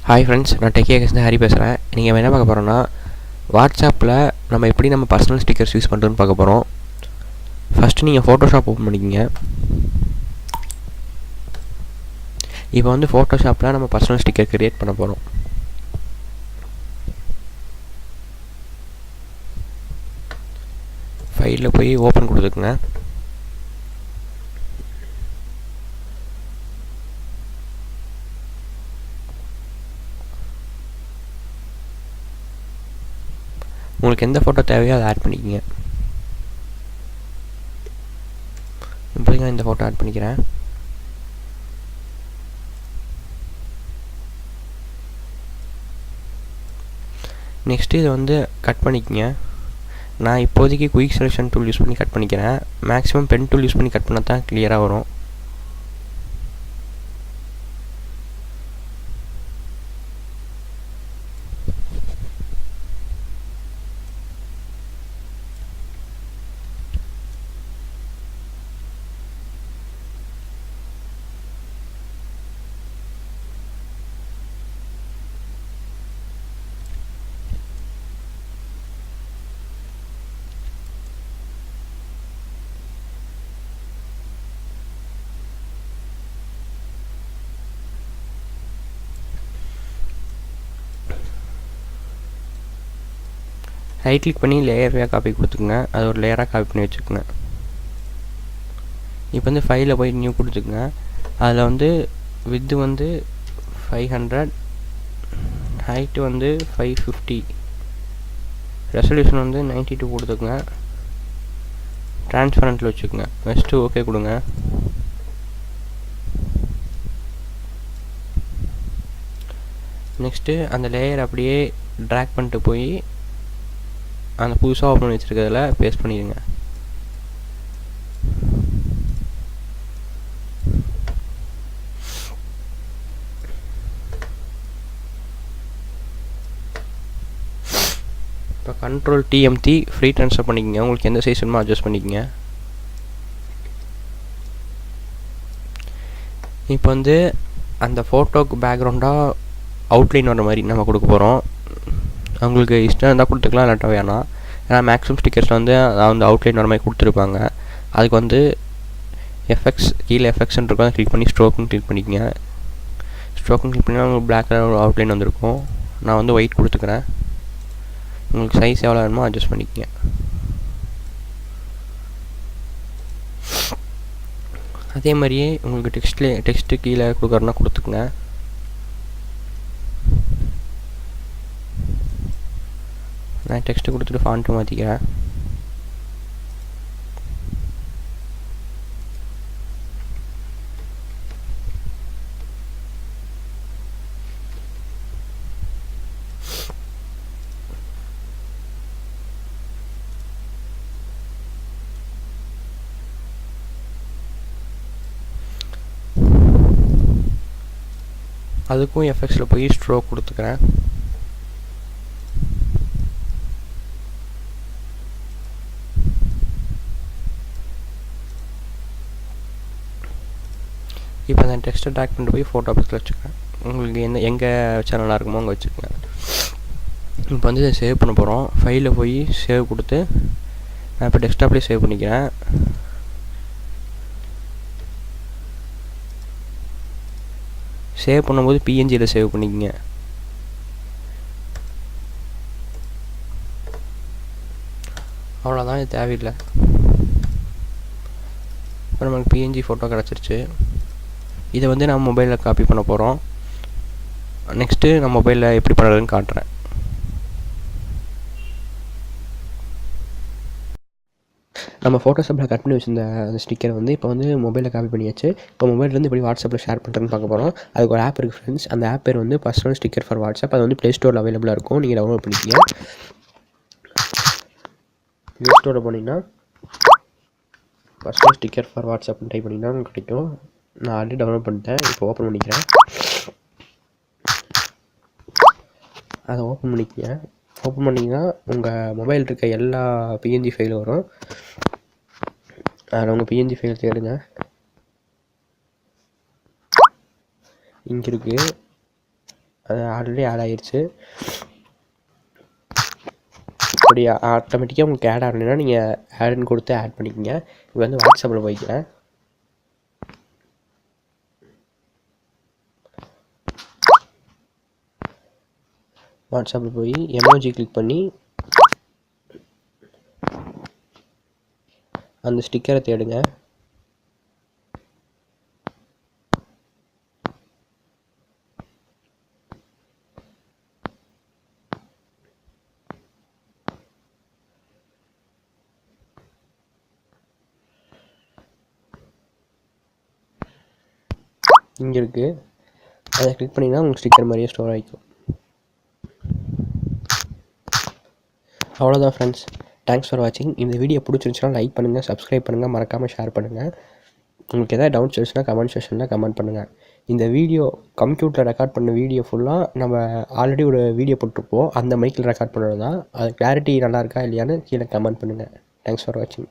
Hi friends, நான் டெக்கியை ஹரி பேசுகிறேன். நீங்கள் என்ன பார்க்க போகிறோன்னா, வாட்ஸ்அப்பில் நம்ம எப்படி நம்ம பர்சனல் ஸ்டிக்கர்ஸ் யூஸ் பண்ணுறதுன்னு பார்க்க போகிறோம். ஃபஸ்ட்டு நீங்கள் ஃபோட்டோஷாப் ஓப்பன் பண்ணிக்கிங்க. இப்போ வந்து ஃபோட்டோஷாப்பில் நம்ம பர்சனல் ஸ்டிக்கர் க்ரியேட் பண்ண போகிறோம். ஃபைலில் போய் ஓப்பன் கொடுத்துக்குங்க. உங்களுக்கு எந்த ஃபோட்டோ தேவையோ அதை ஆட் பண்ணிக்கோங்க. இப்போதைக்கு நான் இந்த ஃபோட்டோ ஆட் பண்ணிக்கிறேன். நெக்ஸ்ட்டு இதை வந்து கட் பண்ணிக்கோங்க. நான் இப்போதைக்கு குயிக் செலெக்ஷன் டூல் யூஸ் பண்ணி கட் பண்ணிக்கிறேன். மேக்ஸிமம் பென் டூல் யூஸ் பண்ணி கட் பண்ணால் தான் கிளியராக வரும். ரைட் கிளிக் பண்ணி லேயராக காப்பி கொடுத்துக்குங்க. அது ஒரு லேயராக காப்பி பண்ணி வச்சுக்கோங்க. இப்போ வந்து ஃபைலில் போய் நியூ கொடுத்துக்குங்க. அதில் வந்து வித்து வந்து 500, ஹைட்டு வந்து 550, ரெசல்யூஷன் வந்து 92 கொடுத்துக்குங்க. ட்ரான்ஸ்பரண்ட்டில் வச்சுக்கோங்க. ஃபஸ்ட்டு ஓகே கொடுங்க. நெக்ஸ்ட்டு அந்த லேயர் அப்படியே ட்ராக் பண்ணிட்டு போய் அந்த புதுசாக ஓப்பன் பண்ணி வச்சுருக்கிறதுல பேஸ்ட் பண்ணிடுங்க. இப்போ கண்ட்ரோல் டிஎம்டி ஃப்ரீ ட்ரான்ஸ்ஃபர் பண்ணிக்கோங்க. உங்களுக்கு எந்த சைஸ் வேணுமோ அட்ஜஸ்ட் பண்ணிக்கோங்க. இப்போ வந்து அந்த ஃபோட்டோக்கு பேக்ரவுண்டாக அவுட்லைன் வர மாதிரி நம்ம கொடுக்க போகிறோம். அவங்களுக்கு இஷ்டம் இருந்தால் கொடுத்துக்கலாம், இல்லாட்டா வேணாம். ஏன்னா மேக்ஸிமம் ஸ்டிக்கர்ஸில் வந்து அந்த அவுட்லைன் வர மாதிரி கொடுத்துருப்பாங்க. அதுக்கு வந்து எஃபெக்ட்ஸ் கீழே எஃபெக்ட்ஸ்ன்னு இருக்கும், அதை கிளிக் பண்ணி ஸ்ட்ரோக்குன்னு கிளிக் பண்ணிக்கோங்க. ஸ்ட்ரோக்குன்னு கிளிக் பண்ணால் உங்களுக்கு பிளாக் கலர் ஒரு அவுட்லைன் வந்திருக்கும். நான் வந்து ஒயிட் கொடுத்துக்கிறேன். உங்களுக்கு சைஸ் எவ்வளோ வேணுமோ அட்ஜஸ்ட் பண்ணிக்கோங்க. அதே மாதிரியே உங்களுக்கு டெக்ஸ்ட்டு கீழே கொடுக்குறதுனா கொடுத்துக்குங்க. நான் டெக்ஸ்ட்டு கொடுத்துட்டு ஃபாண்ட்டு மாற்றிக்கிறேன். அதுக்கும் எஃபெக்ட்ஸில் போய் ஸ்ட்ரோக் கொடுத்துக்கிறேன். இப்போ அந்த டெக்ஸ்ட்டை ட்ராக் பண்ணிட்டு போய் ஃபோட்டோ பக்கத்தில் வச்சுக்கிறேன். உங்களுக்கு எங்கே சேனலாக இருக்குமோ அங்கே வச்சுக்கோங்க. இப்போ வந்து இதை சேவ் பண்ண போகிறோம். ஃபைலில் போய் சேவ் கொடுத்து நான் இப்போ டெஸ்க்டாப்லேயே சேவ் பண்ணிக்கிறேன். சேவ் பண்ணும்போது பிஎன்ஜியில் சேவ் பண்ணிக்கோங்க. அவ்வளோதான், இது தேவையில்லை. இப்போ நமக்கு பிஎன்ஜி ஃபோட்டோ கிடச்சிருச்சு. இதை வந்து நான் மொபைலில் காப்பி பண்ண போகிறோம். நெக்ஸ்ட்டு நான் மொபைலில் எப்படி பண்ணுறதுன்னு காட்டுறேன். நம்ம ஃபோட்டோஷாப்பில் கட் பண்ணி வச்சுருந்த அந்த ஸ்டிக்கரை வந்து இப்போ வந்து மொபைலில் காப்பி பண்ணியாச்சு. இப்போ மொபைல்லேருந்து எப்படி வாட்ஸ்அப்பில் ஷேர் பண்ணுறதுன்னு பார்க்க போகிறோம். அதுக்கு ஒரு ஆப் இருக்குது ஃப்ரெண்ட்ஸ். அந்த ஆப் பேர் வந்து பர்சனல் ஸ்டிக்கர் ஃபார் வாட்ஸ்அப். அது வந்து ப்ளே ஸ்டோரில் அவைலபிளாக இருக்கும். நீங்கள் டவுன்லோட் பண்ணிக்கோங்க. ப்ளே ஸ்டோரில் போனீங்கன்னா பர்சனல் ஸ்டிக்கர் ஃபார் வாட்ஸ்அப்னு டைப் பண்ணிங்கன்னா உங்களுக்கு கிடைக்கும். நான் ஆல்ரெடி டவுன்லோட் பண்ணிட்டேன். இப்போ ஓப்பன் பண்ணிக்கிறேன். அதை ஓப்பன் பண்ணிக்கங்க. ஓப்பன் பண்ணிங்கன்னா உங்கள் மொபைல் இருக்க எல்லா பிஎன்ஜி ஃபைலும் வரும். அதில் உங்கள் பிஎன்ஜி ஃபைல் தேடுங்க. இங்கே இருக்குது. அது ஆல்ரெடி ஆட் ஆகிடுச்சு. அப்படி ஆட்டோமேட்டிக்காக உங்களுக்கு ஆட் ஆகலைன்னா நீங்கள் ஆடுன்னு கொடுத்து ஆட் பண்ணிக்கோங்க. இப்போ வந்து வாட்ஸ்அப்பில் போய்க்கிறேன். வாட்ஸ்அப்பில் போய் எமோஜி கிளிக் பண்ணி அந்த ஸ்டிக்கரை தேடுங்க. இங்கே இருக்குது, அதை கிளிக் பண்ணிங்கன்னா உங்களுக்கு ஸ்டிக்கர் மாதிரியே ஸ்டோர் ஆகிக்கும். அவ்வளோதான் ஃப்ரெண்ட்ஸ். தேங்க்ஸ் ஃபார் வாட்சிங். இந்த வீடியோ பிடிச்சிருந்துச்சுன்னா லைக் பண்ணுங்கள், சப்ஸ்கிரைப் பண்ணுங்கள், மறக்காமல் ஷேர் பண்ணுங்கள். உங்களுக்கு எதாவது டவுட்ஸ் இருந்துச்சுன்னா கமெண்ட் செக்ஷனில் கமெண்ட் பண்ணுங்கள். இந்த வீடியோ கம்ப்யூட்டரில் ரெக்கார்ட் பண்ண வீடியோ ஃபுல்லாக நம்ம ஆல்ரெடி ஒரு வீடியோ போட்டிருப்போம், அந்த மைக்கில் ரெக்கார்ட் பண்ணுறது தான். அது கிளாரிட்டி நல்லா இருக்கா இல்லையான்னு கீழே கமெண்ட் பண்ணுங்கள். தேங்க்ஸ் ஃபார் வாட்சிங்.